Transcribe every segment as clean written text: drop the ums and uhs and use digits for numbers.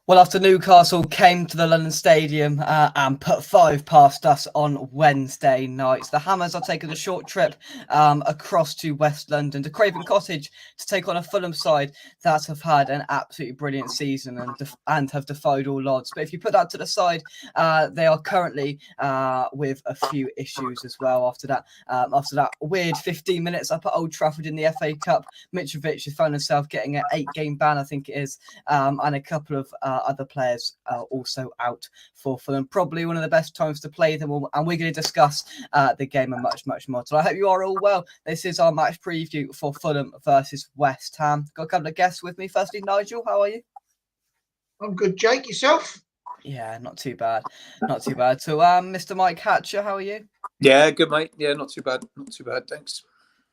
Well, after Newcastle came to the London Stadium and put 5 past us on Wednesday night, the Hammers are taking a short trip across to West London to Craven Cottage to take on a Fulham side that have had an absolutely brilliant season and have defied all odds. But if you put that to the side, they are currently with a few issues as well. After that weird 15 minutes up at Old Trafford in the FA Cup, Mitrovic has found himself getting an 8-game ban, I think it is, and a couple of other players also out for Fulham. Probably one of the best times to play them, and we're going to discuss the game and much, much more. So I hope you are all well. This is our match preview for Fulham versus West Ham. Got a couple of guests with me. Firstly, Nigel, how are you? I'm good, Jake. Yourself? Yeah, not too bad. Not too bad. So, Mr. Mike Hatcher, how are you? Yeah, good, mate. Yeah, not too bad. Not too bad. Thanks.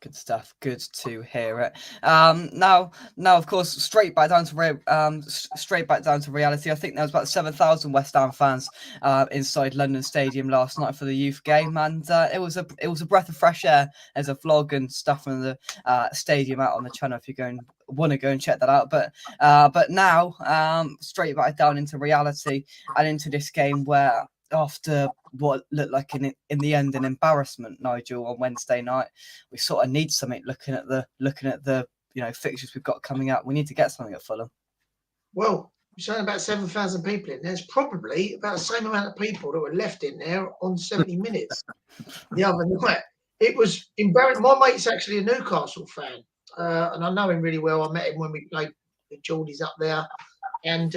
Good stuff. Good to hear it. Now, of course, straight back down to reality. I think there was about 7,000 West Ham fans inside London Stadium last night for the youth game, and it was a breath of fresh air. There's a vlog and stuff from the stadium out on the channel if you want to go and check that out. But now, straight back down into reality and into this game where, after what looked like in the end an embarrassment, Nigel, on Wednesday night, we sort of need something. Looking at the fixtures we've got coming up, we need to get something at Fulham. Well, you're saying about 7,000 people in there. There's probably about the same amount of people that were left in there on 70 minutes the other night. It was embarrassing. My mate's actually a Newcastle fan, and I know him really well. I met him when we played the Geordies up there, and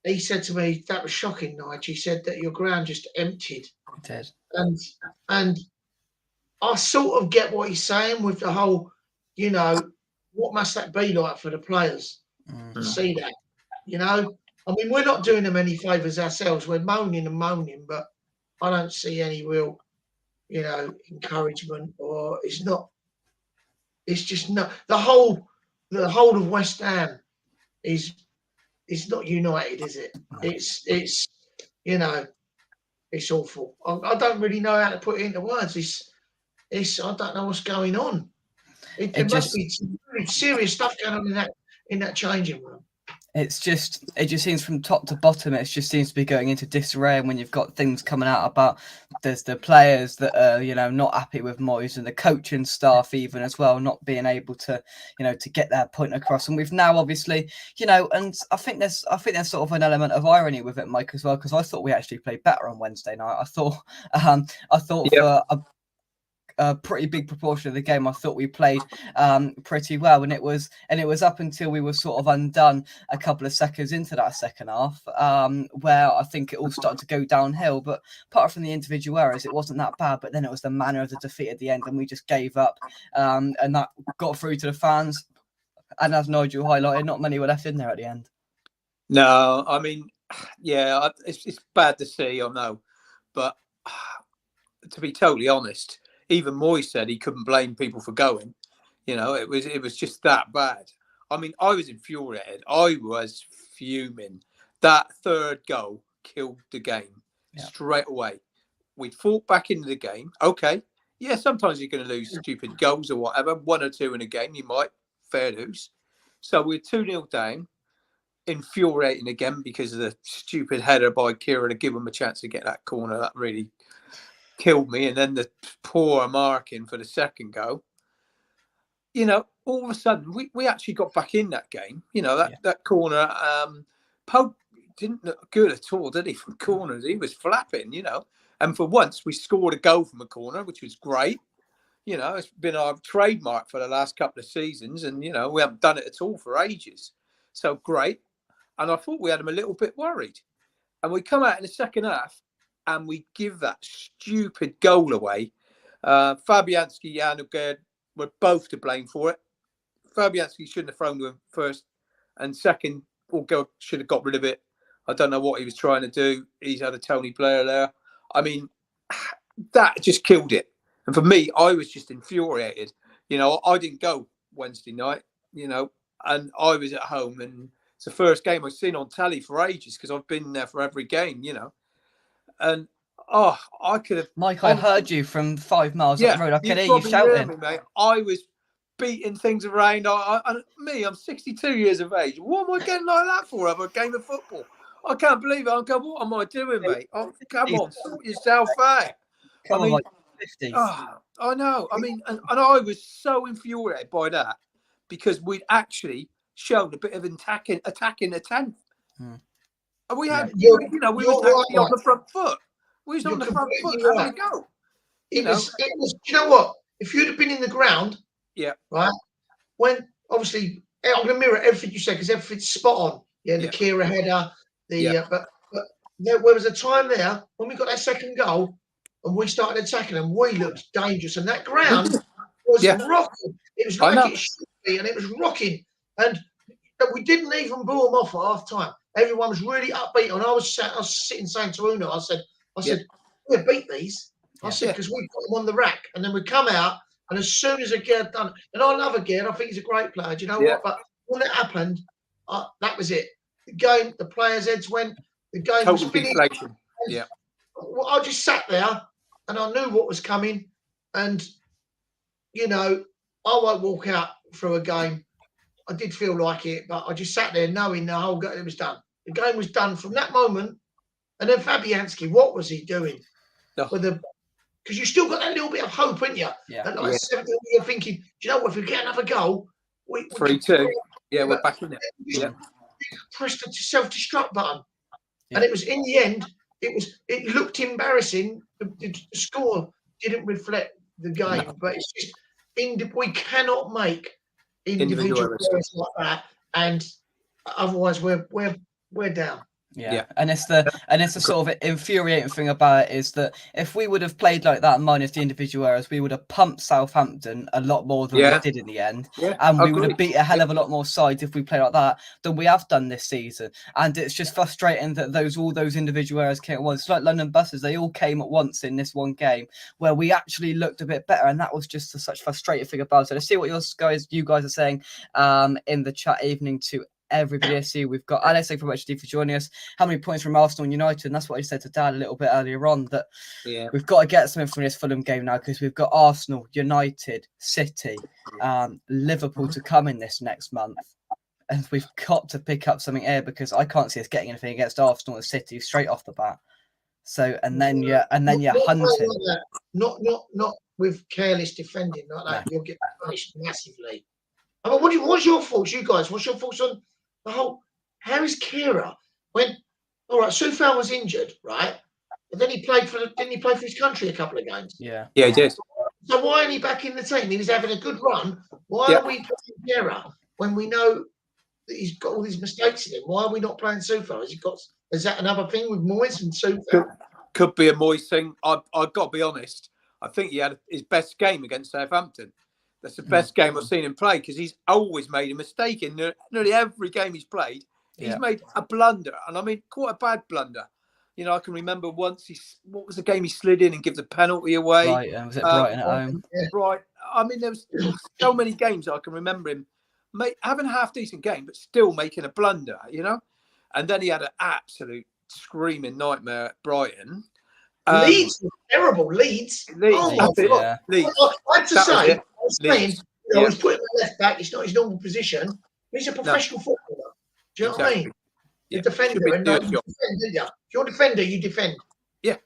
he said to me, that was shocking, Nigel. He said that your ground just emptied. It did. And I sort of get what he's saying with the whole, what must that be like for the players to see that, I mean, we're not doing them any favours ourselves. We're moaning, but I don't see any real, encouragement, or it's just not, the whole of West Ham is, it's not united, is it? It's it's awful. I don't really know how to put it into words. It's I don't know what's going on. There must be some really serious stuff going on in that changing room. It just seems from top to bottom, it just seems to be going into disarray. And when you've got things coming out about there's the players that are, not happy with Moyes, and the coaching staff even as well, not being able to, to get their point across. And we've now obviously, and I think there's sort of an element of irony with it, Mike, as well, because I thought we actually played better on Wednesday night. I thought for a pretty big proportion of the game, I thought we played pretty well, and it was up until we were sort of undone a couple of seconds into that second half, where I think it all started to go downhill. But apart from the individual errors, it wasn't that bad. But then it was the manner of the defeat at the end, and we just gave up, and that got through to the fans. And as Nigel highlighted, not many were left in there at the end. No, I mean, yeah, it's bad to see, I know, but to be totally honest, even Moyes said he couldn't blame people for going. It was just that bad. I mean, I was infuriated. I was fuming. That third goal killed the game straight away. We'd fought back into the game. Okay. Yeah, sometimes you're going to lose stupid goals or whatever. 1 or 2 in a game, you might fair lose. So we're 2-0 down. Infuriating again because of the stupid header by Kira to give him a chance to get that corner. That really killed me. And then the poor marking for the second goal. All of a sudden we actually got back in that game. That corner, Pope didn't look good at all, did he? From corners, he was flapping. And for once we scored a goal from a corner, which was great. It's been our trademark for the last couple of seasons, and we haven't done it at all for ages. So great. And I thought we had him a little bit worried. And we come out in the second half and we give that stupid goal away. Fabianski and Ugard were both to blame for it. Fabianski shouldn't have thrown to him first. And second, Ugard should have got rid of it. I don't know what he was trying to do. He's had a Tony player there. I mean, that just killed it. And for me, I was just infuriated. I didn't go Wednesday night, and I was at home, and it's the first game I've seen on telly for ages because I've been there for every game, And I could have. Mike, I heard you from 5 miles up the road. I could hear you shouting. Me, mate. I was beating things around. I'm 62 years of age. What am I getting like that for? Over a game of football? I can't believe it. I'm going, what am I doing, mate? Oh, come on, sort yourself out. Come I mean, on, like 50s. I know. I mean, and I was so infuriated by that because we'd actually shown a bit of attacking attempt. And we had, we was actually on the front foot. We was on the front foot having a go. It was. Do you know what? If you'd have been in the ground, right. When obviously, I'm going to mirror everything you said because everything's spot on. Yeah, the Kira header, but there was a time there when we got that second goal and we started attacking them. We looked dangerous, and that ground was rocking. It was like it should be, and it was rocking. And we didn't even boo them off at half time. Everyone was really upbeat, and I was sitting saying to Uno, I said, we'll beat these. I said, because we put them on the rack, and then we come out, and as soon as Agir done, and I love Agir, I think he's a great player. Do you know what? But when it happened, that was it. The game, the players' heads went. The game was finished. Well, I just sat there, and I knew what was coming, and I won't walk out through a game. I did feel like it, but I just sat there knowing the whole game was done. The game was done from that moment. And then Fabianski, what was he doing? Because you still got that little bit of hope, ain't you? Yeah. And like 17, you're thinking, do you know what? If we get another goal, we 3-2. Yeah, we're back in it. Yeah. Press the self-destruct button, and it was in the end. It looked embarrassing. The score didn't reflect the game, but it's just we cannot make individual errors like that, and otherwise we're down. Yeah. And it's the sort of infuriating thing about it is that if we would have played like that minus the individual errors, we would have pumped Southampton a lot more than we did in the end. And we would have beat a hell of a lot more sides if we played like that than we have done this season. And it's just frustrating that all those individual errors came at once. It's like London buses, they all came at once in this one game where we actually looked a bit better, and that was just such a frustrating thing about it. I see what you guys are saying in the chat. Evening to everybody. I see we've got Alex, thank you very much for joining us. How many points from Arsenal and United? And that's what I said to Dad a little bit earlier on, that we've got to get something from this Fulham game now, because we've got Arsenal, United, City, Liverpool to come in this next month, and we've got to pick up something here, because I can't see us getting anything against Arsenal and City straight off the bat. So and then you're hunting. Not with careless defending like that. You'll get punished massively. I mean, what's your thoughts, you guys? What's your thoughts on the whole? How is Kira when? All right, Soufal was injured, right? But then didn't he play for his country a couple of games? Yeah, he did. So why ain't he back in the team? He was having a good run. Why are we playing Kira when we know that he's got all these mistakes in him? Why are we not playing Soufal? Is that another thing with Moyes and Soufal? Could be a Moyes thing. I've got to be honest. I think he had his best game against Southampton. That's the best game I've seen him play, because he's always made a mistake in nearly every game he's played. He's made a blunder, and I mean quite a bad blunder. I can remember once what was the game he slid in and gave the penalty away? Right, was it Brighton at home? Right. I mean, there was so many games I can remember him having a half decent game, but still making a blunder. And then he had an absolute screaming nightmare at Brighton. Leeds was terrible. Leeds. Oh my God. Leeds. I had to say, he's putting the left back. It's not his normal position. He's a professional footballer. Do you know what I mean? Yeah. The defender, you defend, don't you? If you're a defender, you defend. Yeah,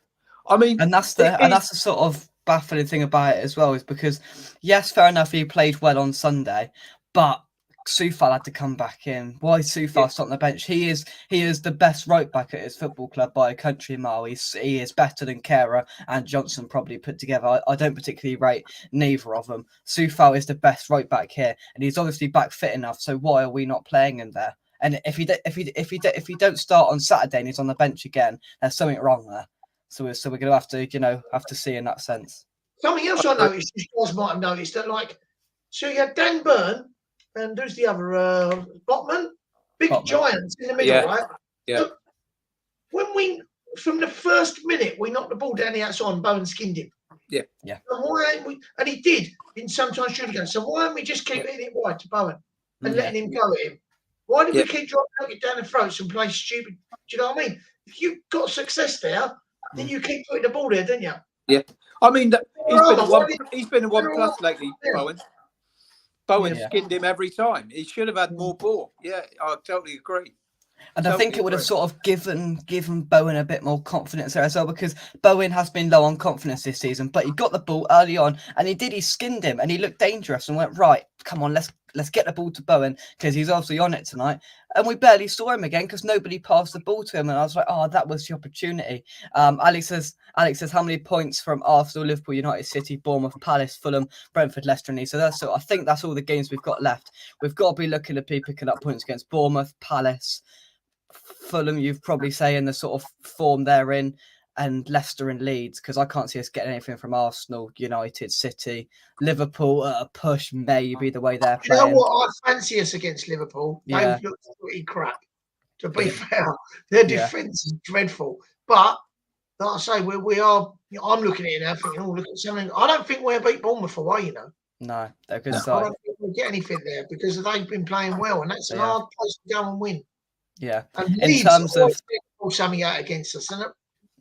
I mean, and that's the sort of baffling thing about it as well, is because yes, fair enough, he played well on Sunday, but Soufal had to come back in. Why Soufal stopped on the bench? He is the best right back at his football club by a country mile. He is better than Kehrer and Johnson probably put together. I don't particularly rate neither of them. Soufal is the best right back here, and he's obviously back fit enough. So why are we not playing him there? And if he don't start on Saturday and he's on the bench again, there's something wrong there. So we're going to have to see in that sense. Something else I noticed, you guys might have noticed, that so you had Dan Burn. And who's the other? Botman? Big giants in the middle, right? Yeah. So when from the first minute, we knocked the ball down the outside and Bowen skinned him. Yeah. And why ain't we? And he did in sometimes shooting games. So why don't we just keep hitting it wide to Bowen and letting him go at him? Why did we keep dropping it down the throats and play stupid? Do you know what I mean? If you got success there, then you keep putting the ball there, don't you? Yeah. I mean, he's been a one plus lately, Bowen. Bowen Yeah. skinned him every time. He should have had more ball. Yeah, I totally agree. And I think it would have sort of given Bowen a bit more confidence there as well, because Bowen has been low on confidence this season, but he got the ball early on and he skinned him and he looked dangerous and went, right, come on, let's get the ball to Bowen because he's obviously on it tonight. And we barely saw him again because nobody passed the ball to him. And I was like, oh, that was the opportunity. Alex says, how many points from Arsenal, Liverpool, United, City, Bournemouth, Palace, Fulham, Brentford, Leicester, and Leeds. So I think that's all the games we've got left. We've got to be looking to be picking up points against Bournemouth, Palace, Fulham, you've probably saying the sort of form they're in, and Leicester and Leeds, because I can't see us getting anything from Arsenal, United, City, Liverpool at a push, maybe the way they're You know playing. what? I fancy us against Liverpool. Yeah. They've looked pretty crap, to be fair. Their defence is dreadful. But, like I say, we are. I'm looking at it now thinking, oh, look at something. I don't think we'll beat Bournemouth away, No, they're a good I side. don't think we'll get anything there because they've been playing well, and that's an hard place to go and win. Yeah. And In Leeds terms of pull something out against us, and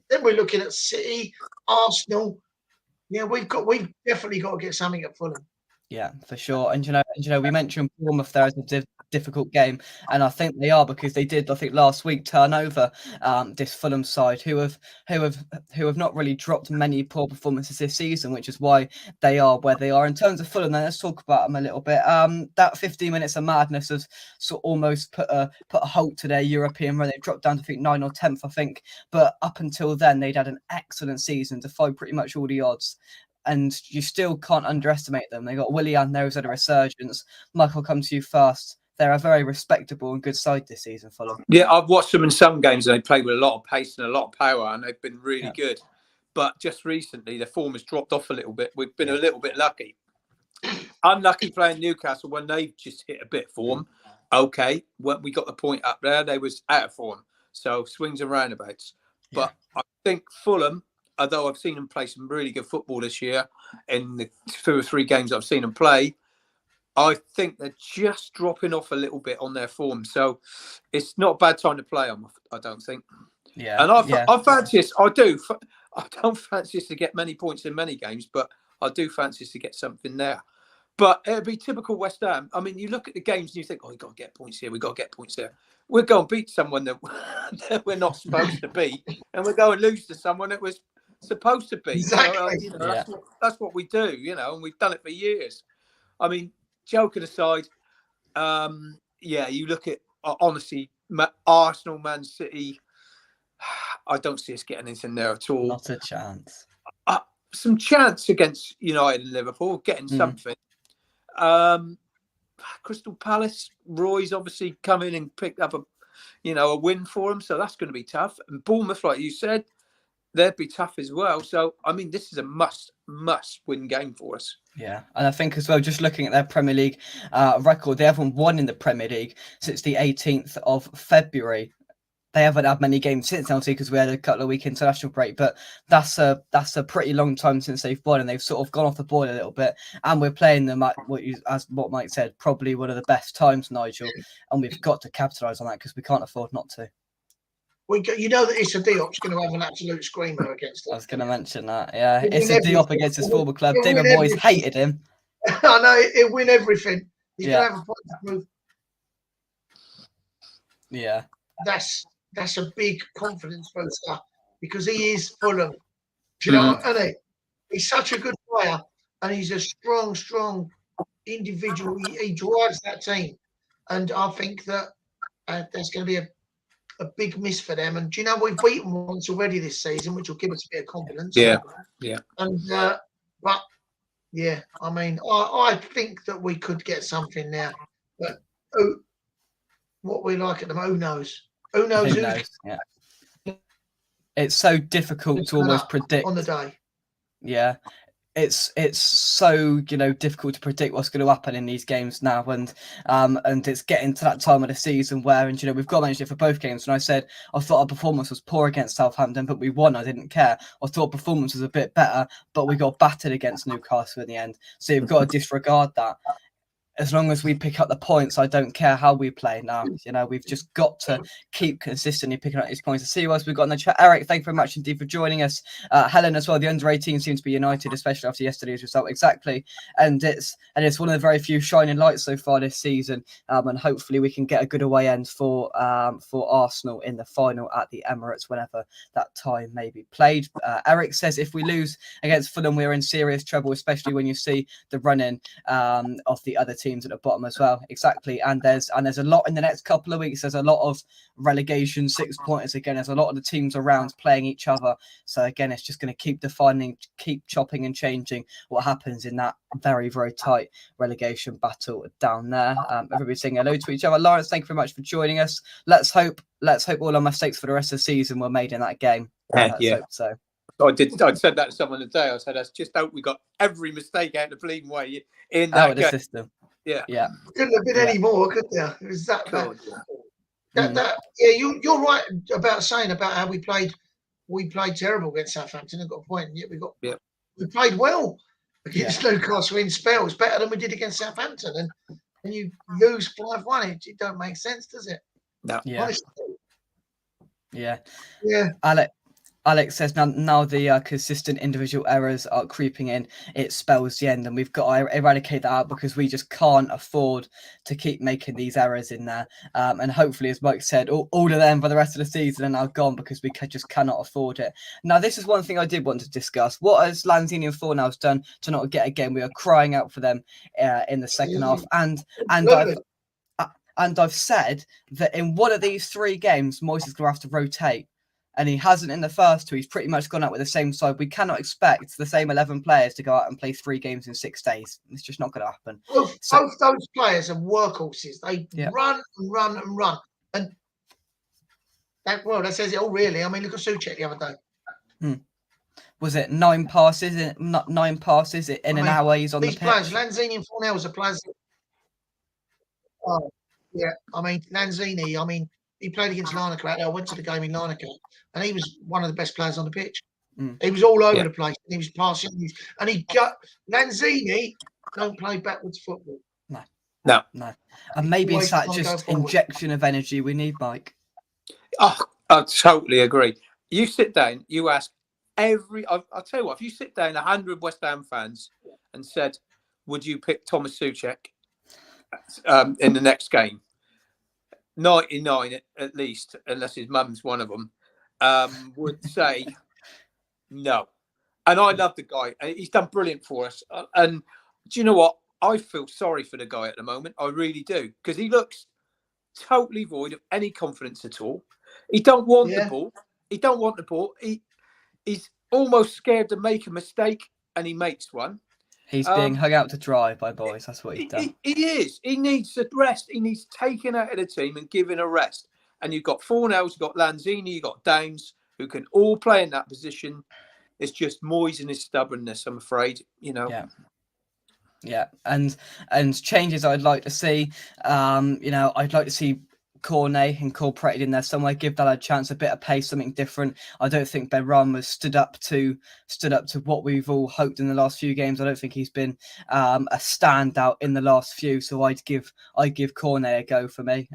then we're looking at City, Arsenal. Yeah, we've definitely got to get something at Fulham. Yeah, for sure. And we mentioned Bournemouth there as a difficult game, and I think they are because they did, I think, last week turn over this Fulham side who have not really dropped many poor performances this season, which is why they are where they are. In terms of Fulham, then let's talk about them a little bit. That 15 minutes of madness has sort of almost put a halt to their European run. They've dropped down to, I think, 9th or 10th, I think. But up until then, they'd had an excellent season, defied pretty much all the odds. And you still can't underestimate them. They got Willian there who's had a resurgence. Michael, come to you first. They're a very respectable and good side this season, Fulham. Yeah, I've watched them in some games and they played with a lot of pace and a lot of power, and they've been really good. But just recently, their form has dropped off a little bit. We've been a little bit lucky. Unlucky playing Newcastle when they just hit a bit of form. Okay, when we got the point up there, they was out of form. So swings and roundabouts. But I think Fulham, although I've seen them play some really good football this year in the 2 or 3 games I've seen them play, I think they're just dropping off a little bit on their form. So it's not a bad time to play them, I don't think. Yeah. And I fancy us, I do. I don't fancy us to get many points in many games, but I do fancy us to get something there. But it'll be typical West Ham. I mean, you look at the games and you think, oh, we've got to get points here. We've got to get points there. We'll go and beat someone that we're not supposed to beat. And we'll go and lose to someone that was supposed to be. Exactly. That's what we do, and we've done it for years. I mean, joking aside, you look at, honestly, Arsenal, Man City, I don't see us getting anything there at all. Not a chance. Some chance against United and Liverpool, getting something. Crystal Palace, Roy's obviously come in and picked up a win for them, so that's going to be tough. And Bournemouth, like you said, they'd be tough as well. So, I mean, this is a must-win game for us. Yeah, and I think as well, just looking at their Premier League record, they haven't won in the Premier League since the 18th of February. They haven't had many games since, obviously, because we had a couple of week international break. But that's a pretty long time since they've won, and they've sort of gone off the boil a little bit. And we're playing them at as Mike said, probably one of the best times, Nigel. And we've got to capitalise on that because we can't afford not to. You know that Issa Diop's going to have an absolute screamer against us. I was going to mention that. Yeah, Issa Diop against his former club. David Moyes hated him. I know, he'll win everything. He's going to have a point to prove. Yeah. That's a big confidence booster because he is Fulham. Do you know what I mean? He's such a good player and he's a strong individual. He drives that team. And I think that there's going to be a big miss for them. And do you know, we've beaten once already this season, which will give us a bit of confidence. Yeah. And but yeah, I mean, I think that we could get something there. But what we like at them, who knows? Who knows? Yeah. It's so difficult to almost predict on the day. Yeah. It's so difficult to predict what's going to happen in these games now, and it's getting to that time of the season where, and we've got to manage it for both games. And I said I thought our performance was poor against Southampton, but we won. I didn't care. I thought performance was a bit better, but we got battered against Newcastle in the end. So you've got to disregard that. as long as we pick up the points, I don't care how we play now. You know, we've just got to keep consistently picking up these points. To see who else we've got in the chat. Eric, thank you very much indeed for joining us. Helen as well. The under 18 seems to be united, especially after yesterday's result. Exactly, and it's one of the very few shining lights so far this season. And hopefully we can get a good away end for Arsenal in the final at the Emirates whenever that time may be played. Eric says if we lose against Fulham, we're in serious trouble, especially when you see the run-in of the other teams at the bottom as well. Exactly, and there's a lot in the next couple of weeks. There's a lot of relegation 6-pointers again. There's a lot of the teams around playing each other. So again, it's just going to keep defining, keep chopping and changing what happens in that very, very tight relegation battle down there. Everybody saying hello to each other. Lawrence, thank you very much for joining us. Let's hope all our mistakes for the rest of the season were made in that game. Let's hope so. I said that to someone today. I said, I just hope we got every mistake out of the bleeding way in that the system. Yeah. Couldn't have been any more, could there? It was that bad. You're right about saying about how we played terrible against Southampton and got a point, and yet we played well against Newcastle in spells, better than we did against Southampton, and you lose 5-1. It don't make sense, does it? No. Honestly. Yeah. Alex says now the consistent individual errors are creeping in. It spells the end, and we've got to eradicate that out because we just can't afford to keep making these errors in there. And hopefully, as Mike said, all of them for the rest of the season are now gone because we just cannot afford it. Now, this is one thing I did want to discuss. What has Lanzini and Fornals done to not get a game? We are crying out for them in the second half, and I've said that in one of these 3 games, Moyes is going to have to rotate. And he hasn't in the first 2. He's pretty much gone out with the same side. We cannot expect the same 11 players to go out and play 3 games in 6 days. It's just not going to happen. Both those players are workhorses. They run and run and run. And that says it all, really. I mean, look at Souček the other day. Was it 9 passes? In an hour he's on the pitch? Players, Lanzini and Fornals are players. I mean, Lanzini, he played against Larnaca. I went to the game in Larnaca, and he was one of the best players on the pitch. He was all over the place. He was passing, and Lanzini don't play backwards football. No. And maybe it's that just injection of energy we need, Mike. Oh, I totally agree. You sit down, you ask I'll tell you what, if you sit down 100 West Ham fans and said, would you pick Thomas Souček in the next game? 99 at least, unless his mum's one of them, would say no. And I love the guy. He's done brilliant for us. And do you know what? I feel sorry for the guy at the moment. I really do. Because he looks totally void of any confidence at all. He don't want the ball. He don't want the ball. He's almost scared to make a mistake, and he makes one. He's being hung out to dry by boys. That's what he's done. He is. He needs a rest. He needs taken out of the team and given a rest. And you've got Fornals, you've got Lanzini, you've got Downs, who can all play in that position. It's just Moyes and his stubbornness, I'm afraid. Yeah. And changes I'd like to see. I'd like to see Cornet incorporated in there somewhere, give that a chance, a bit of pace, something different. I don't think Ben Rama stood up to what we've all hoped in the last few games. I don't think he's been a standout in the last few, so I'd give Cornet a go for me,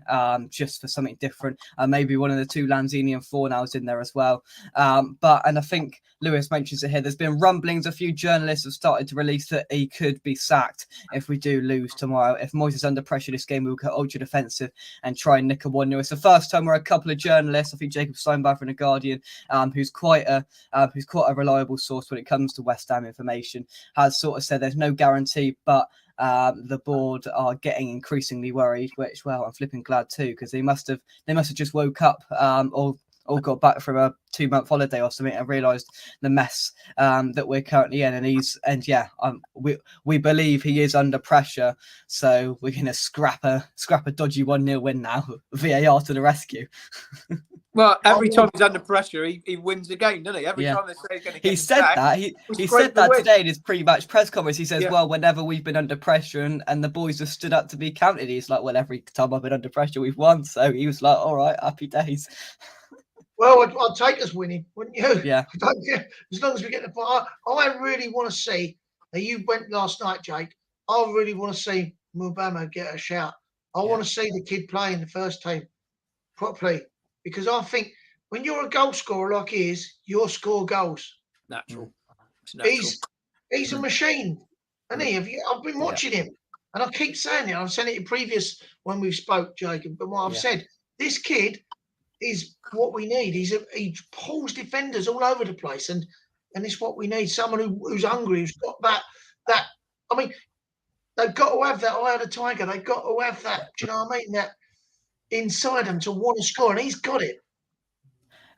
just for something different. Maybe one of the 2 Lanzini and Fornals in there as well. And I think Lewis mentions it here. There's been rumblings. A few journalists have started to release that he could be sacked if we do lose tomorrow. If Moyes is under pressure this game, we'll get ultra defensive and try and nick a 1-0. It's the first time where a couple of journalists, I think Jacob Steinbach from The Guardian, who's quite a reliable source when it comes to West Ham information, has sort of said there's no guarantee, but the board are getting increasingly worried, which, well, I'm flipping glad too, because they must have just woke up or got back from a 2-month holiday or something and realised the mess that we're currently in. And we believe he is under pressure, so we're going to scrap a dodgy 1-0 win now. VAR to the rescue. Well, every time he's under pressure, he wins a game, doesn't he? Every time they say he's going to get he said back, that. He said that today in his pre-match press conference. He says, well, whenever we've been under pressure and the boys have stood up to be counted, he's like, well, every time I've been under pressure, we've won. So he was like, all right, happy days. Well, I'd take us winning, wouldn't you? Yeah. As long as we get the part. I really want to see. You went last night, Jake. I really want to see Mubama get a shout. I want to see the kid play in the first team properly, because I think when you're a goal scorer like he is, you'll score goals. Natural. It's natural. He's a machine, isn't he? I've been watching him, and I keep saying it. I've said it in previous when we spoke, Jacob. But what I've said, this kid is what we need. He pulls defenders all over the place, and it's what we need. Someone who's hungry, who's got that. I mean, they've got to have that eye of the tiger. They've got to have that. Do you know what I mean? That inside them to want to score, and he's got it.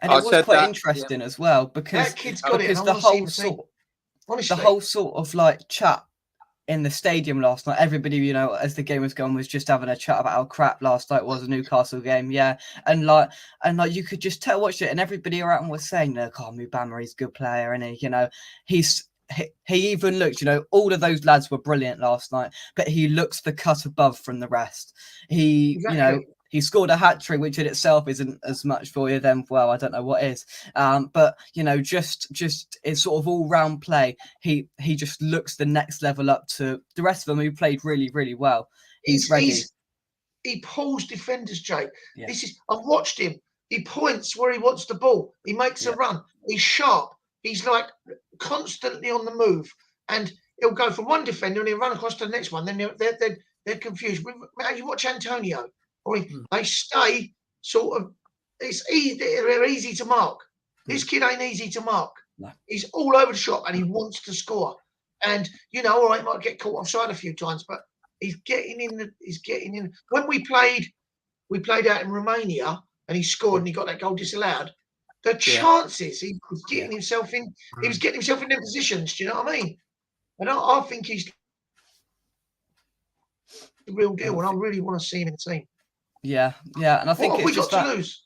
And it was quite interesting as well, because that kid's got it. The whole sort of like chat in the stadium last night, everybody, you know, as the game was going, was just having a chat about how crap last night was, a Newcastle game, and like you could just tell, watch it, and everybody around was saying, "No, Mubama, he's a good player, and he even looked, you know, all of those lads were brilliant last night, but he looks the cut above from the rest. You know." He scored a hat-trick, which in itself isn't as much for you. Then, well, I don't know what is. But you know, just it's sort of all-round play. He just looks the next level up to the rest of them who played really, really well. He's ready. He pulls defenders, Jake. Yeah. I've watched him. He points where he wants the ball. He makes a run. He's sharp. He's like constantly on the move, and he'll go from one defender and he'll run across to the next one. Then they're confused. You watch Antonio. They stay sort of. It's easy. They're easy to mark. This kid ain't easy to mark. No. He's all over the shop and he wants to score. And you know, all right, might get caught offside a few times, but he's getting in. He's getting in. When we played out in Romania and he scored and he got that goal disallowed. The chances he was getting himself in. He was getting himself in them positions. Do you know what I mean? And I think he's the real deal, and I really want to see him in the team. Yeah, and I think what have we got to lose?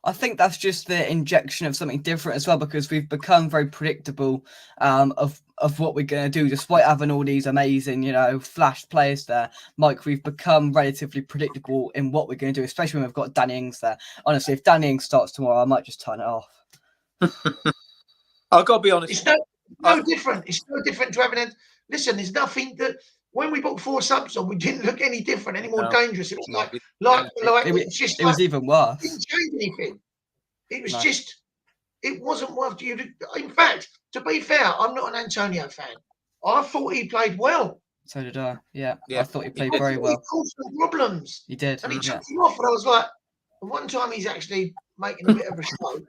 I think that's just the injection of something different as well, because we've become very predictable of what we're going to do, despite having all these amazing, you know, flash players there. Mike, we've become relatively predictable in what we're going to do, especially when we've got Danny Ings there. Honestly, if Danny Ings starts tomorrow, I might just turn it off. I've got to be honest. It's no different. It's no different to having listen, there's nothing that. When we put 4 subs on, we didn't look any different, any more dangerous. It was it was even worse. It didn't change anything. It was just, it wasn't worth you. In fact, to be fair, I'm not an Antonio fan. I thought he played well. So did I. Yeah. I thought he played very well. He caused some problems. He did. And he took him off, and I was like, one time he's actually making a bit of a show.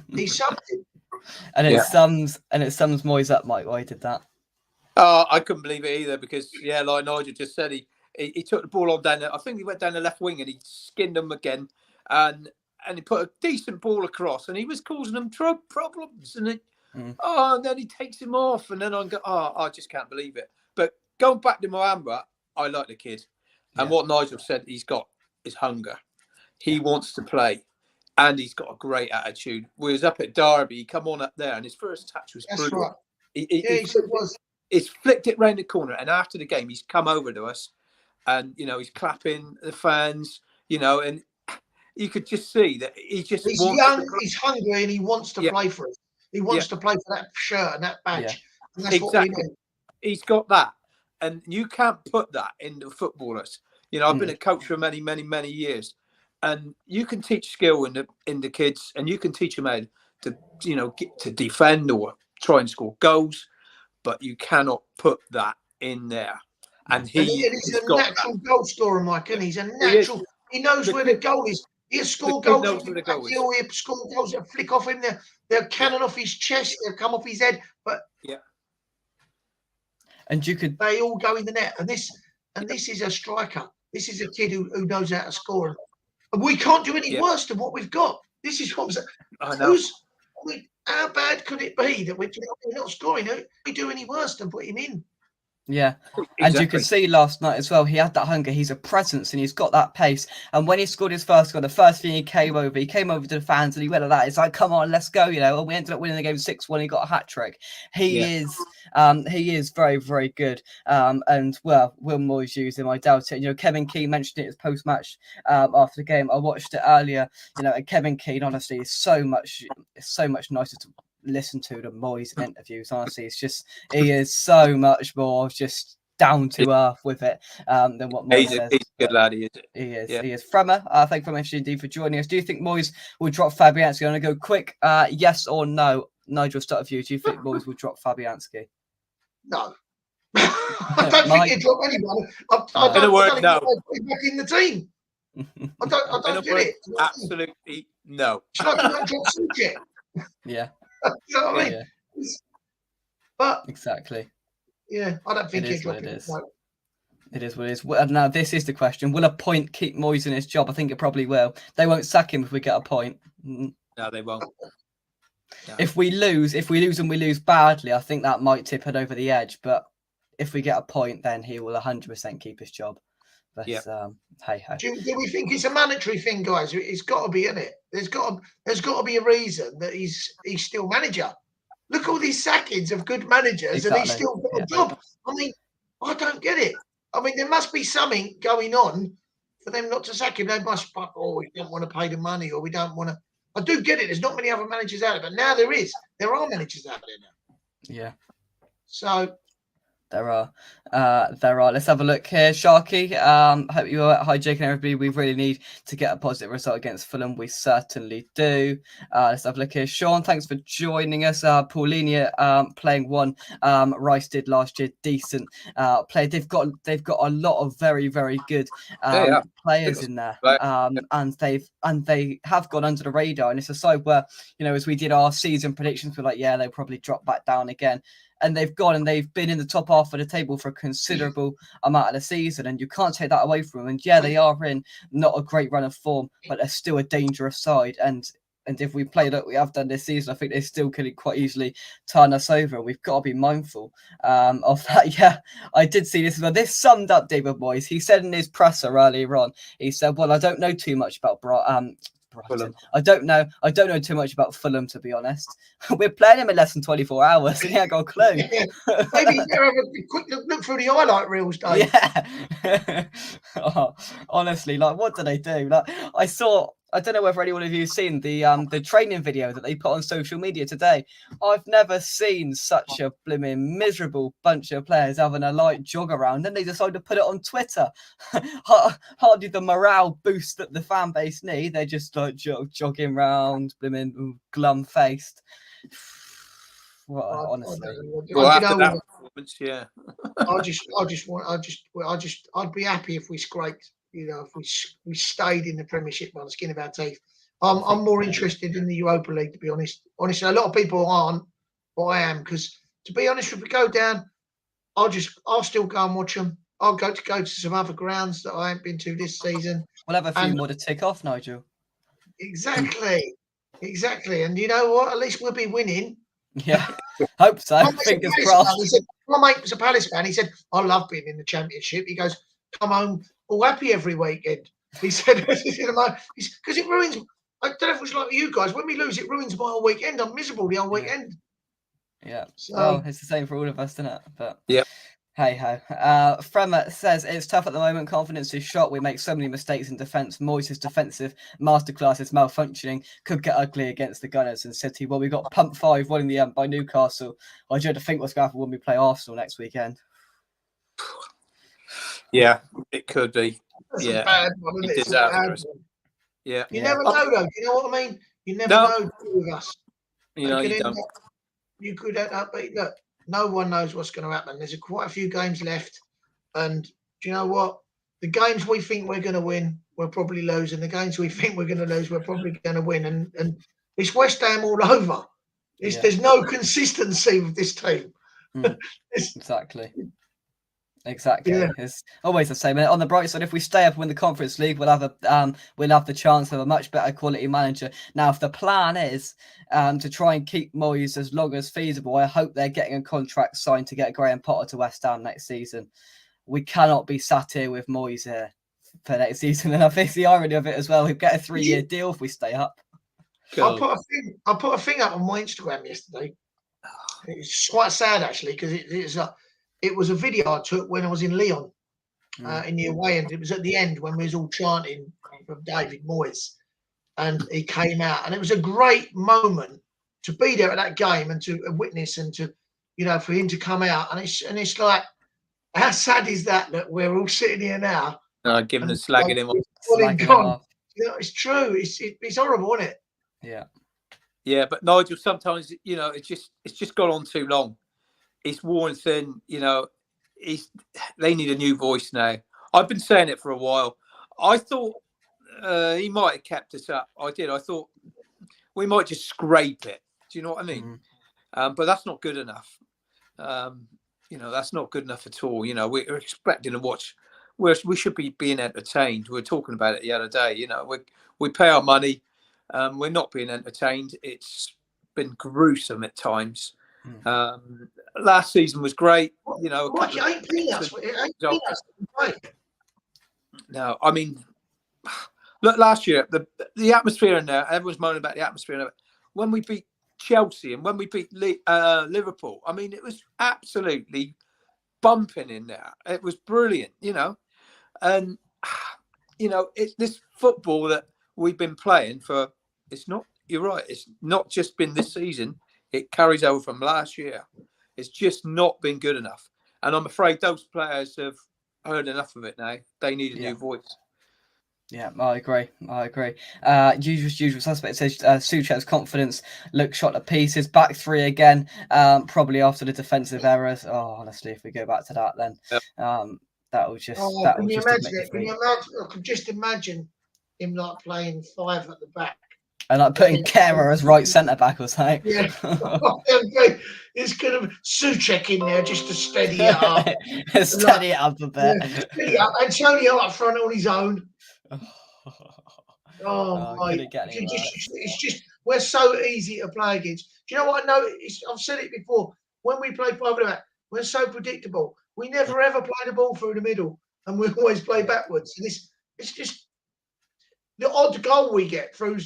He subbed him. And it sums Moyes up, Mike, why he did that. Oh, I couldn't believe it either, because like Nigel just said, he took the ball on down. I think he went down the left wing and he skinned them again, and he put a decent ball across, and he was causing them problems. And and then he takes him off, and then I just can't believe it. But going back to Moyes, I like the kid, and what Nigel said, he's got is hunger. He wants to play, and he's got a great attitude. We was up at Derby, he come on up there, and his first touch was brilliant. Right. He was. He's flicked it round the corner, and after the game, he's come over to us, and you know he's clapping the fans, you know, and you could just see that he's young, he's hungry, and he wants to play for us. He wants to play for that shirt and that badge. And that's what we need. He's got that, and you can't put that into footballers. You know, I've been a coach for many, many, many years, and you can teach skill in the kids, and you can teach them how to, you know, get to defend or try and score goals. But you cannot put that in there. And he's a natural goal scorer, Mike, and he's a natural. He knows where the goal is. He'll score goals. He'll score goals that flick off him. They'll cannon off his chest. They'll come off his head. But and they all go in the net. And this is a striker. This is a kid who knows how to score. And we can't do any worse than what we've got. This is what I know. How bad could it be that we're not scoring? Don't we do any worse than put him in? Yeah, and you could see last night as well, he had that hunger, he's a presence, and he's got that pace. And when he scored his first goal, the first thing he came over to the fans and he went like that. It's like, come on, let's go, you know. And we ended up winning the game 6-1. He got a hat-trick. He is very, very good. And well, will Moyes use him? I doubt it. You know, Kevin Keane mentioned it as post-match after the game. I watched it earlier. You know, and Kevin Keane, honestly, is so much nicer to listen to the Moyes in interviews. Honestly, he is so much more just down to earth with it than what Moyes says. He's a good lad. He is. He is. Yeah. He is. Fremmer, thank you very much indeed for joining us. Do you think Moyes will drop Fabianski? I'm going to go quick. Yes or no? Nigel, start with you. Do you think Moyes will drop Fabianski? No. I don't Mike? think he'd drop anyone. I don't no. think he'd put him back in the team. I don't get it. Absolutely no. It's like he won't drop Suchek. Yeah. You know what I mean? Yeah. But Exactly. yeah, I don't think It he'd is drop what it him. is. It is what it is. Well, now, this is the question. Will a point keep Moyes in his job? I think it probably will. They won't sack him if we get a point. No, they won't. No. If we lose and we lose badly, I think that might tip it over the edge. But if we get a point, then he will 100% keep his job. But hey ho. Do we think it's a mandatory thing, guys? It's got to be, isn't it? There's got to be a reason that he's still manager. Look at all these sackings of good managers, and he's still got a job. I mean, I don't get it. I mean, there must be something going on for them not to sack him. They must, we don't want to pay the money, or we don't want to. I do get it. There's not many other managers out there, but now there is. There are managers out there now. Yeah. So there are. Let's have a look here. Sharky, hope you are hijacking everybody. We really need to get a positive result against Fulham. We certainly do. Let's have a look here. Sean, thanks for joining us. Paulinia playing one. Rice did last year. Decent player. They've got a lot of very, very good players in there. And they have gone under the radar. And it's a side where, as we did our season predictions, we're like, yeah, they'll probably drop back down again. And they've gone and they've been in the top half of the table for a considerable amount of the season. And you can't take that away from them. And yeah, they are in not a great run of form, but they're still a dangerous side. And if we play like we have done this season, I think they still could quite easily turn us over. And we've got to be mindful of that. Yeah, I did see this as well. This summed up David Moyes. He said in his presser earlier on, he said, well, I don't know too much about Brighton. I don't know too much about Fulham, to be honest. We're playing him in less than 24 hours. He ain't got a clue. Maybe you have a quick look through the highlight reels, Dave. Yeah. Honestly, like, what do they do? Like, I don't know whether anyone of you have seen the training video that they put on social media today. I've never seen such a blimmin' miserable bunch of players having a light jog around. Then they decided to put it on Twitter. Hardly the morale boost that the fan base need. They're just like jogging around, blimmin' glum faced. Well, honestly, after that performance, yeah. I'd be happy if we scraped. If we stayed in the Premiership by the skin of our teeth. I'm more interested in the Europa League, to be honest. Honestly, a lot of people aren't, but I am, because to be honest, if we go down, I'll still go and watch them. I'll go to some other grounds that I haven't been to this season. We'll have a few more to tick off, Nigel. Exactly. And you know what? At least we'll be winning. Yeah, hope so. Fingers crossed. My mate was a Palace fan. He said, I love being in the Championship. He goes, come home all happy every weekend. He said, because it ruins. I don't know if it's like you guys. When we lose, it ruins my whole weekend. I'm miserable the whole weekend. Yeah. So it's the same for all of us, isn't it? But yeah. Hey ho. Fremmer says it's tough at the moment. Confidence is shot. We make so many mistakes in defence. Moyes' defensive masterclass is malfunctioning. Could get ugly against the Gunners and City. Well, we got pumped 5-1 in the end by Newcastle. I dread to think what's going to happen when we play Arsenal next weekend. Yeah, it could be. That's a bad one, isn't it? Disastrous. Yeah. You never know, though. You know what I mean? You never know with us. You could end up. Look, no one knows what's going to happen. There's quite a few games left, and do you know what? The games we think we're going to win, we're probably losing. The games we think we're going to lose, we're probably going to win. And it's West Ham all over. There's no consistency with this team. Exactly. Yeah. It's always the same. And on the bright side, if we stay up and win the Conference League, we'll have the chance of a much better quality manager. Now, if the plan is to try and keep Moyes as long as feasible, I hope they're getting a contract signed to get Graham Potter to West Ham next season. We cannot be sat here with Moyes here for next season. And I think the irony of it as well, we get a 3-year deal if we stay up. Cool. I put a thing up on my Instagram yesterday. It's quite sad actually, because it was a video I took when I was in Lyon in the away end. It was at the end when we was all chanting from David Moyes, and he came out, and it was a great moment to be there at that game and to witness and to, for him to come out. And it's like, How sad is that we're all sitting here now Giving and and slagging him off. falling Slagging him gone? off. You know, it's true. It's horrible, isn't it? Yeah. Yeah, but Nigel, sometimes it's just gone on too long. It's worn thin. They need a new voice now. I've been saying it for a while. I thought he might have kept us up. I did. I thought we might just scrape it. Do you know what I mean? But that's not good enough. That's not good enough at all. We're expecting to watch. We should be being entertained. We were talking about it the other day. We pay our money. We're not being entertained. It's been gruesome at times. Last season was great. Mike, it ain't peanuts. It ain't peanuts. Right. No, I mean, look, last year the atmosphere in there. Everyone's moaning about the atmosphere in there. When we beat Chelsea and when we beat Liverpool, I mean, it was absolutely bumping in there. It was brilliant, and it's this football that we've been playing for. It's not. You're right. It's not just been this season. It carries over from last year. It's just not been good enough, and I'm afraid those players have heard enough of it now. They need a new voice. Yeah, I agree. Usual suspect says Souček's confidence looks shot to pieces. Back three again, probably after the defensive errors. Oh, honestly, if we go back to that, then that will just. Can you imagine it? I can just imagine him like playing five at the back. And like putting Kehrer as right centre back or something. Yeah, it's kind of Souček in there just to steady it up. Steady it up a bit. Yeah, steady up. Antonio up front on his own. Mate. It's just we're so easy to play against. Do you know what I noticed? I've said it before. When we play five at the back, we're so predictable. We never ever play the ball through the middle, and we always play backwards. And it's just the odd goal we get through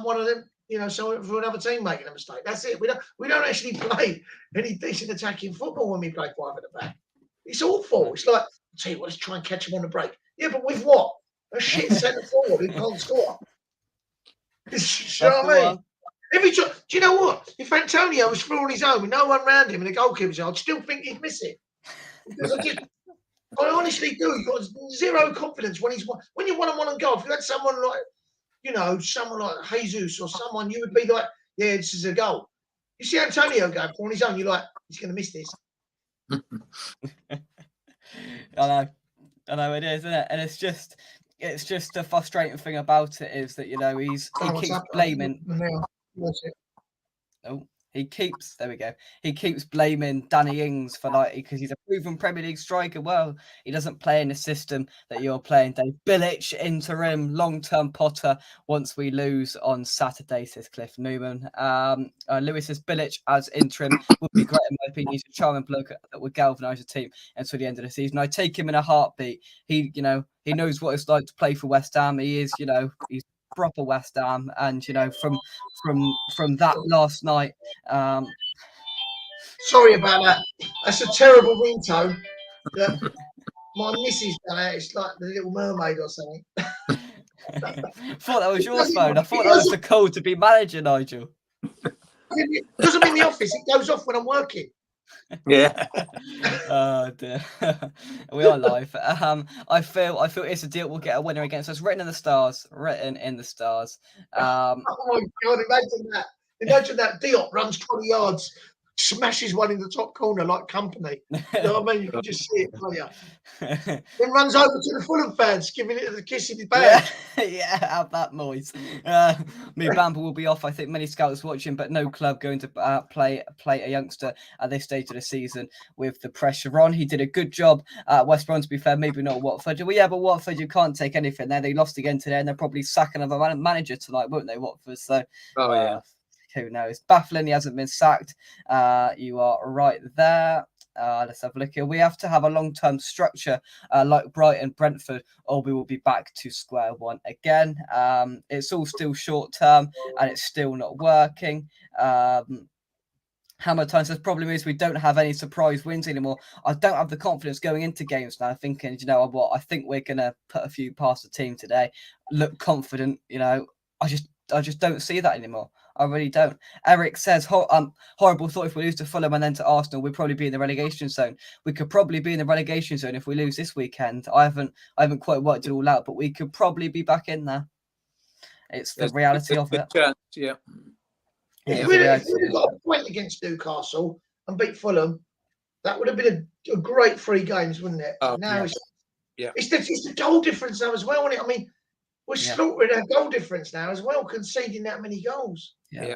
one of them, someone from another team making a mistake. That's it. We don't actually play any decent attacking football when we play five at the back. It's awful. It's like, I'll tell you what, let's try and catch them on the break. Yeah, but with what? A shit centre forward who can't score. You know what I mean? Do you know what? If Antonio was through on his own with no one around him and the goalkeeper's I'd still think he'd miss it. Because I honestly do. You've got zero confidence when you're one-on-one on goal. If you had someone like, someone like Jesus or someone, you would be like, yeah, this is a goal. You see Antonio go on his own, you're like, he's going to miss this. I know it is, isn't it? And it's just the frustrating thing about it is that he keeps blaming. He keeps blaming Danny Ings for because he's a proven Premier League striker. Well, he doesn't play in the system that you're playing. Dave Bilic, interim, long-term Potter. Once we lose on Saturday, says Cliff Newman. Lewis says Bilic as interim would be great in my opinion. He's a charming bloke that would galvanise the team until the end of the season. I take him in a heartbeat. He knows what it's like to play for West Ham. He is, he's proper West Ham, and from that last night. Sorry about that. That's a terrible ringtone. My missus done it. It's like the Little Mermaid or something. Thought that was your phone. I thought that was the code to be manager, Nigel. Because I'm in the office, it goes off when I'm working. Yeah. Oh dear. We are live. I feel it's a deal. We'll get a winner against us. Written in the stars. Oh my God! Imagine that. Diop runs 20 yards, smashes one in the top corner like Company. You know what I mean? You can just see it for you. Then runs over to the Fulham fans, giving it the kiss in his badge. Yeah, have that noise. Bamber will be off. I think many scouts watching, but no club going to play a youngster at this stage of the season with the pressure on. He did a good job at West Brom, to be fair. Maybe not Watford. Well, yeah, but Watford, you can't take anything there. They lost again today, and they're probably sacking another manager tonight, won't they, Watford? So, yeah. Who knows? Baffling he hasn't been sacked. You are right there. Let's have a look here. We have to have a long-term structure like Brighton, Brentford, or we will be back to square one again. It's all still short-term, and it's still not working. Hammer Time says, problem is we don't have any surprise wins anymore. I don't have the confidence going into games now, thinking, you know what, I think we're going to put a few past the team today. Look confident, I just don't see that anymore. I really don't. Eric says, horrible thought if we lose to Fulham and then to Arsenal, we'd probably be in the relegation zone. We could probably be in the relegation zone if we lose this weekend. I haven't quite worked it all out, but we could probably be back in there. It's the reality of it. Chance, yeah. If we'd have got a point against Newcastle and beat Fulham, that would have been a great 3 games, wouldn't it? Oh, now yeah. It's the goal difference now as well, isn't it? I mean, we're slaughtering our goal difference now as well, conceding that many goals. Yeah.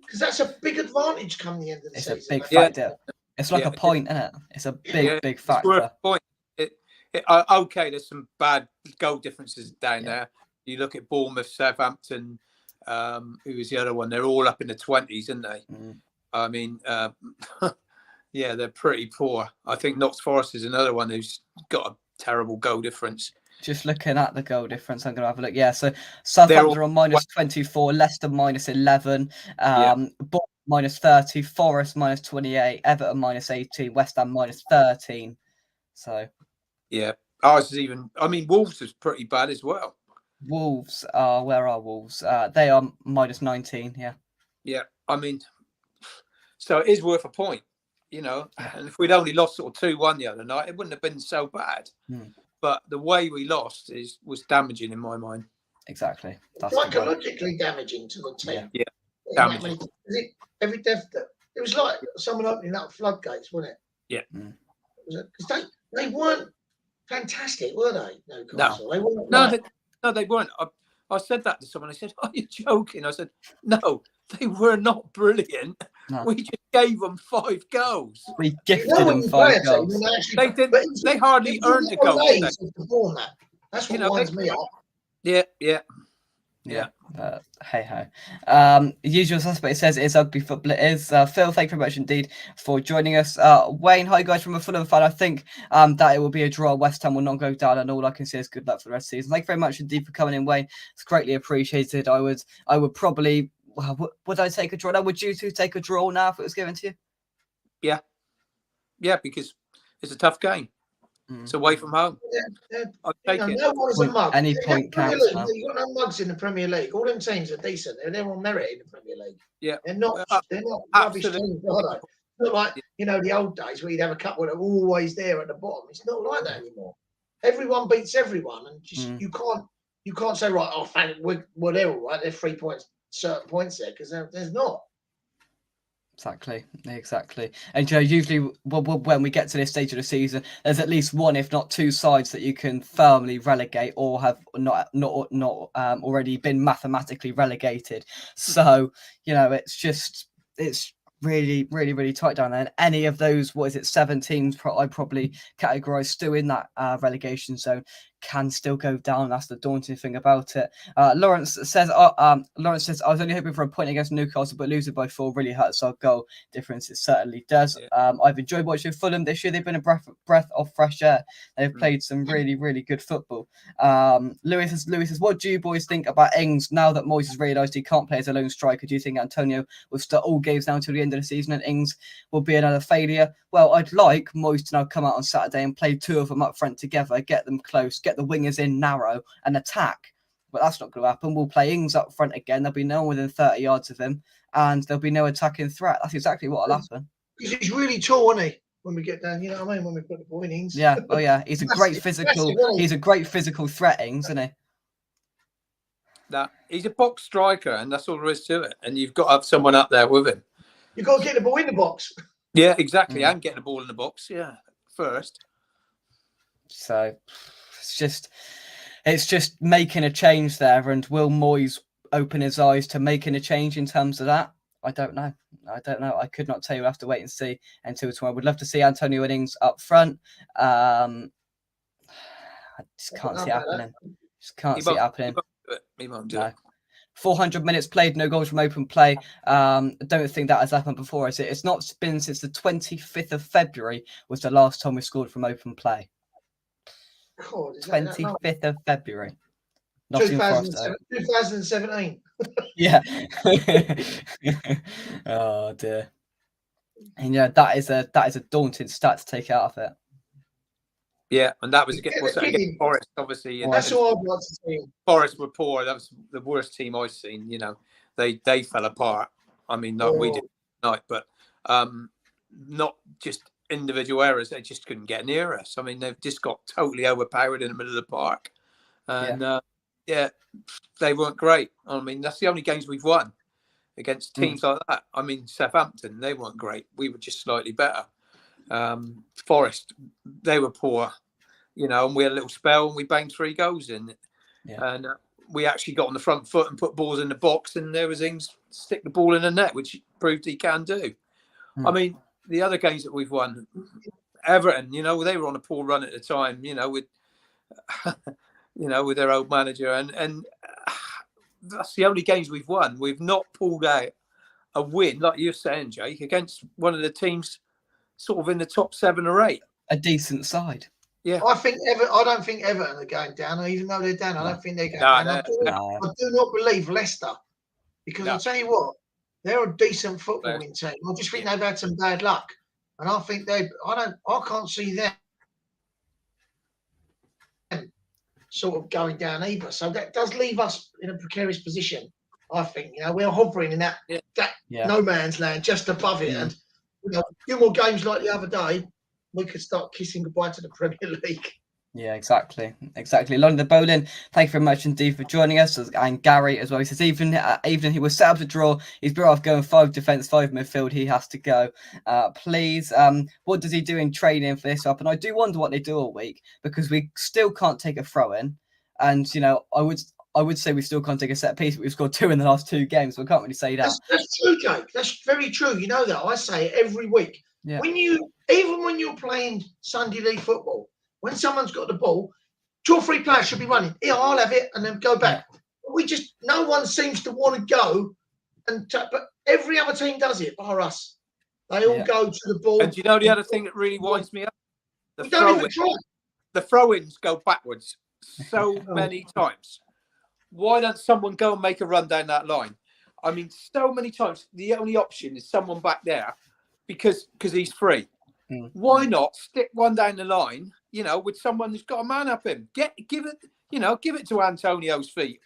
Because that's a big advantage come the end of the season. It's a big factor. It's like a point, isn't it? It's a big factor. It's worth a point. Okay, there's some bad goal differences down there. You look at Bournemouth, Southampton, who was the other one? They're all up in the 20s, aren't they? I mean, yeah, they're pretty poor. I think Notts Forest is another one who's got a terrible goal difference. Just looking at the goal difference, I'm going to have a look. Yeah, so Southampton on minus 24, Leicester minus 11, Bournemouth minus 30, Forest minus 28, Everton minus 18, West Ham minus 13. So, yeah, ours is even. I mean, Wolves is pretty bad as well. Wolves are, where are Wolves? They are minus 19. Yeah. Yeah, I mean, so it is worth a point, you know. And if we'd only lost sort of 2-1 the other night, it wouldn't have been so bad. But the way we lost was damaging in my mind. Exactly. That's psychologically damaging to the team. Yeah. Damaging. It was like someone opening up floodgates, wasn't it? Yeah. Because they weren't fantastic, were they? Newcastle. No, they weren't. I said that to someone. I said, "Are you joking?" I said, "No, they were not brilliant. No. We just gave them 5 goals. We gifted them 5 goals. They did. They hardly earned a goal. That's what winds me up. Yeah. But hey ho. Usual suspect says it's ugly football. It is. Phil, thank you very much indeed for joining us. Wayne, hi guys from a Fulham fan. I think that it will be a draw. West Ham will not go down, and all I can say is good luck for the rest of the season. Thank you very much indeed for coming in, Wayne. It's greatly appreciated. I would probably. Would I take a draw now? Would you two take a draw now if it was given to you? Yeah, because it's a tough game. It's away from home. I'll take it. No one's a mug. Any point counts. You've got no mugs in the Premier League. All them teams are decent. They're on merit in the Premier League. Yeah, they're not rubbish teams, are they? It's not like the old days where you'd have a couple that are always there at the bottom. It's not like that anymore. Everyone beats everyone, and just you can't say right. Oh, well, they're all right. They're 3 points, certain points there because there's not. Exactly. And usually when we get to this stage of the season, there's at least one, if not 2 sides that you can firmly relegate or have not already been mathematically relegated. So, it's really, really, really tight down there. And any of those, 7 teams I'd probably categorise still in that relegation zone can still go down. That's the daunting thing about it. Lawrence says, I was only hoping for a point against Newcastle, but losing by 4 really hurts our goal difference. It certainly does. I've enjoyed watching Fulham this year. They've been a breath of fresh air. They've played some really, really good football. Lewis says, what do you boys think about Ings now that Moyes has realised he can't play as a lone striker? Do you think Antonio will start all games now until the end of the season and Ings will be another failure? Well, I'd like Moyes to now come out on Saturday and play 2 of them up front together, get them close, get the wingers in narrow and attack. But that's not going to happen. We'll play Ings up front again. There'll be no one within 30 yards of him and there'll be no attacking threat. That's exactly what will happen. Because he's really tall, isn't he? When we get down, you know what I mean? When we put the ball in Ings. Yeah. Oh, yeah. He's a great physical. He's a great physical threat, Ings, isn't he? He's a box striker, and that's all there is to it. And you've got to have someone up there with him. You've got to get the ball in the box. Yeah, exactly. And get the ball in the box. Yeah, first. So it's just making a change there. And will Moyes open his eyes to making a change in terms of that? I don't know. I could not tell you. We'll have to wait and see until tomorrow. Would love to see Antonio Ings up front. I just can't see it happening. Just can't see it happening. He won't do it. 400 minutes played, no goals from open play. I don't think that has happened before, has it? It's not been since the 25th of February was the last time we scored from open play. God, 25th of February. 2017. Yeah. Oh dear. And that is a daunting stat to take out of it. Yeah, and that was against Forest, obviously. That's all I'd like to see. Forest were poor. That was the worst team I've seen. they fell apart. I mean, not we did tonight, but not just individual errors. They just couldn't get near us. I mean, they've just got totally overpowered in the middle of the park, and they weren't great. I mean, that's the only games we've won against teams like that. I mean, Southampton, they weren't great. We were just slightly better. Forest, they were poor, and we had a little spell and we banged 3 goals in. And we actually got on the front foot and put balls in the box, and there was Ings stick the ball in the net, which proved he can do. I mean, the other games that we've won, Everton, they were on a poor run at the time, with with their old manager, and that's the only games we've won. We've not pulled out a win, like you're saying, Jake, against one of the teams sort of in the top 7 or 8. A decent side. Yeah, I don't think Everton are going down, even though they're down. I don't think they're going down. I do not believe Leicester, because I'll tell you what, they're a decent footballing team. I just think they've had some bad luck, and I think I can't see them sort of going down either. So that does leave us in a precarious position. I think we're hovering in that no man's land, just above it, and a few more games like the other day, we could start kissing goodbye to the Premier League. Yeah, exactly. London Bowling, thank you very much indeed for joining us, and Gary as well. He says even he was set up to draw. He's better off going 5 defence, 5 midfield. He has to go. Please, what does he do in training for this up? And I do wonder what they do all week, because we still can't take a throw in, and I would say we still can't take a set piece, but we've scored 2 in the last 2 games, so we can't really say that. That's true, Jake. That's very true. You know that. I say it every week. Yeah. Even when you're playing Sunday league football, when someone's got the ball, 2 or 3 players should be running. Yeah, I'll have it, and then go back. Yeah. No one seems to want to go, but every other team does it bar us. They all go to the ball. And do you know the other thing that really winds me up? The throw-ins go backwards so many times. Why don't someone go and make a run down that line? I mean, so many times the only option is someone back there because he's free. Why not stick one down the line, with someone who's got a man up him? Give it to Antonio's feet,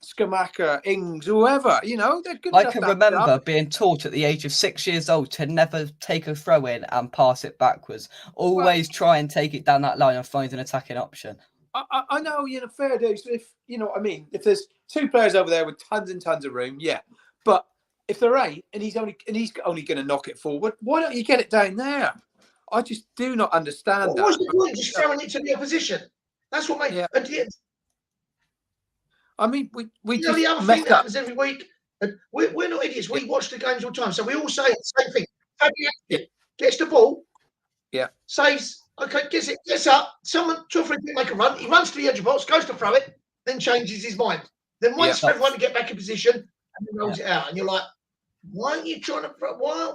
Skamaka, Ings, whoever. They're good. I can remember being taught at the age of 6 years old to never take a throw in and pass it backwards. Always try and take it down that line and find an attacking option. I know, fair dues. If what I mean, if there's 2 players over there with tons and tons of room, but if there ain't, and he's only going to knock it forward, why don't you get it down there? I just do not understand that. What's the point? Just throwing it to the opposition. That's what makes. Yeah. I mean, we just the other thing that happens every week. We're not idiots. We watch the games all the time, so we all say the same thing. Fabian gets the ball. Yeah. Saves. Okay, gets up. Someone 2 or 3 people make a run. He runs to the edge of the box, goes to throw it, then changes his mind. Then waits for everyone to get back in position and then rolls it out. And you're like, why aren't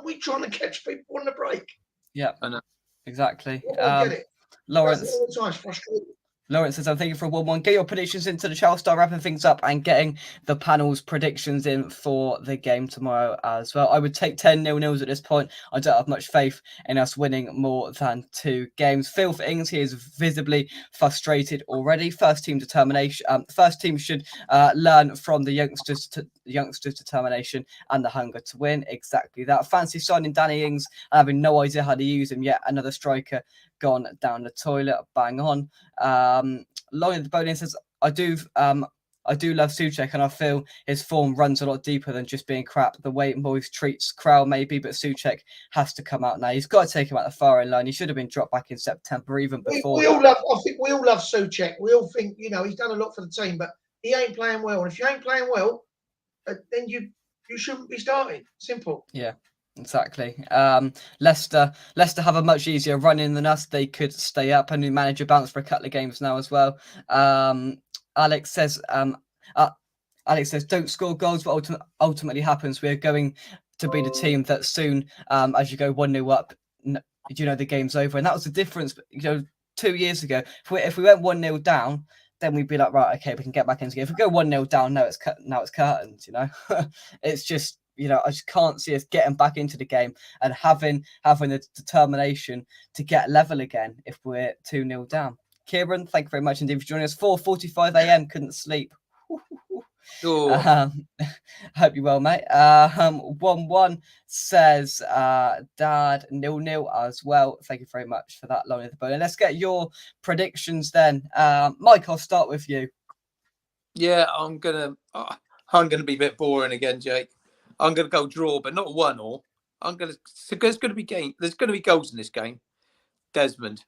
we trying to catch people on the break? Yeah, I know. Exactly. I get it. Lawrence. All the time, it's frustrating. Lawrence says, I'm thinking for a 1-1. Get your predictions into the chat. Start wrapping things up and getting the panel's predictions in for the game tomorrow as well. I would take 10-0 at this point. I don't have much faith in us winning more than 2 games. Phil for Ings, he is visibly frustrated already. First team determination. First team should learn from the youngsters' determination and the hunger to win. Exactly that. Fancy signing Danny Ings and having no idea how to use him yet. Another striker gone down the toilet. Bang on. Lauren the Bowling says, I do love Souček, and I feel his form runs a lot deeper than just being crap. The way Moyes treats Krell maybe, but Souček has to come out now. He's got to take him out the firing line. He should have been dropped back in September, even before. I think we all love Souček. We all think he's done a lot for the team, but he ain't playing well. And if you ain't playing well, then you shouldn't be starting. Simple. Yeah. Exactly. Leicester have a much easier run in than us. They could stay up. A new manager bounced for a couple of games now as well. Alex says, don't score goals, but ultimately happens. We're going to be the team that soon, as you go 1-0 up, the game's over. And that was the difference. 2 years ago, if we went 1-0 down, then we'd be like, right, okay, we can get back into the game. If we go 1-0 down, now it's curtains. It's just. I just can't see us getting back into the game and having the determination to get level again if we're 2-0 down. Kieran, thank you very much indeed for joining us. 4:45 a.m. Couldn't sleep. Oh, I hope you're well, mate. 1-1 says Dad 0-0 as well. Thank you very much for that, Lonnie the Bone. Let's get your predictions then. Mike, I'll start with you. yeah, I'm gonna be a bit boring again, Jake. I'm gonna go draw, but not 1-1. There's gonna be goals in this game. Desmond.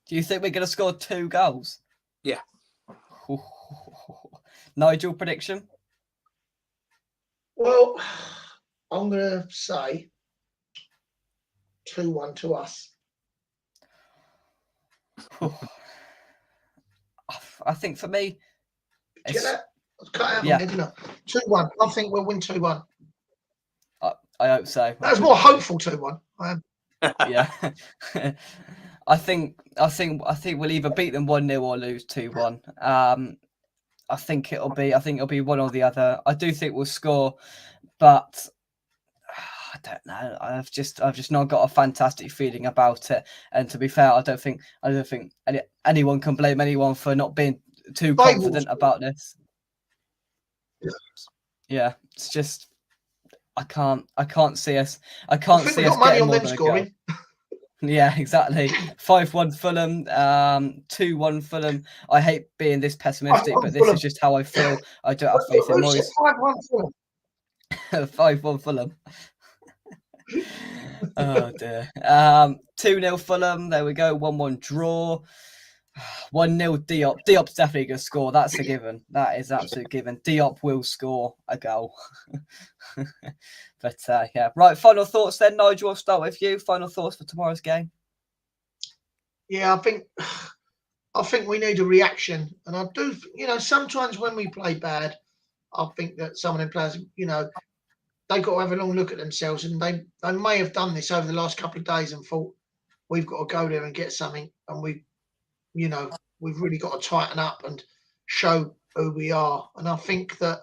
Do you think we're going to score 2 goals? Yeah. Nigel, prediction? Well, I'm going to say 2-1 to us. I think for me, Did you get that? I cut out Yeah. on there, didn't I? 2-1. I think we'll win 2-1. I hope so. That was more hopeful 2-1. Yeah. I think we'll either beat them 1-0 or lose 2-1. I think it'll be one or the other. I do think we'll score, but I don't know. I've just not got a fantastic feeling about it. And to be fair, I don't think anyone can blame anyone for not being too confident about this. Yeah, it's just I can't see us. I can't see us getting more than a goal. Yeah, exactly. 5-1 Fulham, 2-1 Fulham. I hate being this pessimistic, but this is just how I feel. I don't have faith in Moyes. 5-1 Fulham. 5-1 Fulham. Oh dear. 2-0 Fulham. There we go. 1-1 draw. 1-0 Diop. Diop's definitely going to score. That's a given. That is absolute given. Diop will score a goal. But yeah, right. Final thoughts then, Nigel. I'll start with you. Final thoughts for tomorrow's game. Yeah, I think we need a reaction, and I do. Sometimes when we play bad, I think that some of them players, they've got to have a long look at themselves, and they may have done this over the last couple of days and thought we've got to go there and get something, and we've really got to tighten up and show who we are. And I think that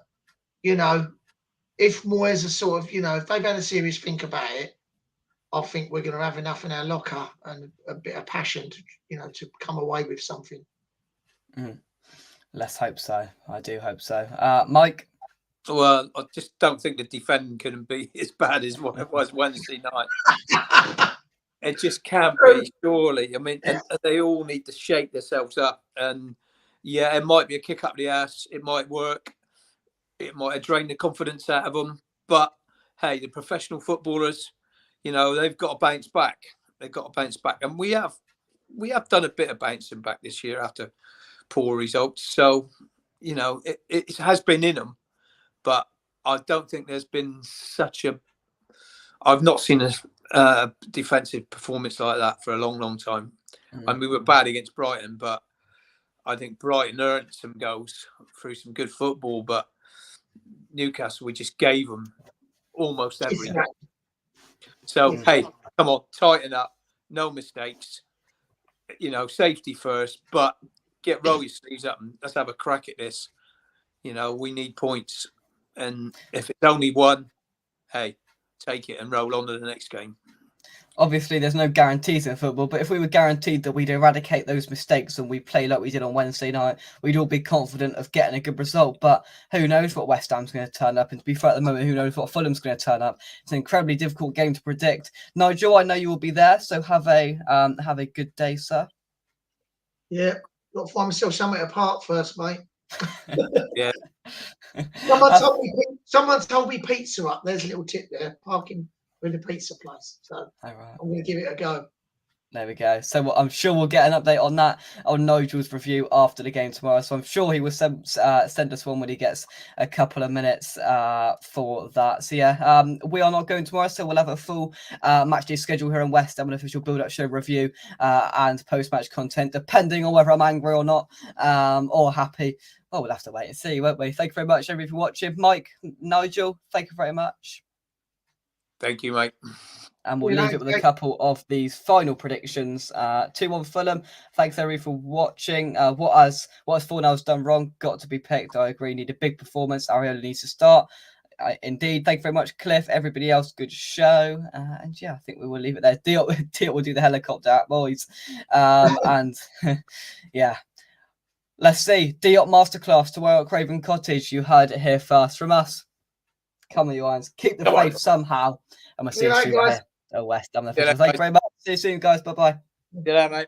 if Moyes are sort of if they've had a serious think about it, I think we're going to have enough in our locker and a bit of passion to come away with something. Let's hope so. I do hope so. Mike? Well, I just don't think the defending can be as bad as what it was Wednesday night. It just can't be, surely. I mean, and they all need to shake themselves up. And yeah, it might be a kick up the ass. It might work. It might drain the confidence out of them. But hey, the professional footballers, they've got to bounce back. They've got to bounce back. And we have done a bit of bouncing back this year after poor results. So, it has been in them. But I don't think there's been I've not seen a defensive performance like that for a long, long time. I mean, we were bad against Brighton, but I think Brighton earned some goals through some good football. But Newcastle, we just gave them almost everything. So, hey, come on, tighten up. No mistakes. Safety first, but roll your sleeves up and let's have a crack at this. We need points. And if it's only one, hey, take it and roll on to the next game. Obviously, there's no guarantees in football, but if we were guaranteed that we'd eradicate those mistakes and we play like we did on Wednesday night, we'd all be confident of getting a good result. But who knows what West Ham's going to turn up? And to be fair, at the moment, who knows what Fulham's going to turn up? It's an incredibly difficult game to predict. Nigel, I know you will be there, so have a good day, sir. Yeah, got to find myself somewhere to park first, mate. Yeah. Someone told me pizza up. There's a little tip there. Parking with a pizza place. So I'm going to give it a go. There we go. So I'm sure we'll get an update on that on Nigel's review after the game tomorrow. So I'm sure he will send us one when he gets a couple of minutes for that. So yeah, we are not going tomorrow, so we'll have a full match day schedule here in West Ham, an official build-up show review and post-match content, depending on whether I'm angry or not or happy. Well, we'll have to wait and see, won't we? Thank you very much, everybody, for watching. Mike, Nigel, thank you very much. Thank you, mate. And we'll leave it with a couple of these final predictions. 2-1 Fulham. Thanks, everybody, for watching. What has Fornell's done wrong? Got to be picked. I agree. Need a big performance. Ariola needs to start. Indeed. Thank you very much, Cliff. Everybody else, good show. And yeah, I think we will leave it there. Diop will do the helicopter at boys. And yeah. Let's see. Diop Masterclass tomorrow at Craven Cottage. You heard it here first from us. Come on, you irons. Keep the Come on. faith somehow. And we'll see you Good night, soon right guys. here. West. I'm the Good official. night, Thank you very much. See you soon, guys. Bye-bye. Good day, mate.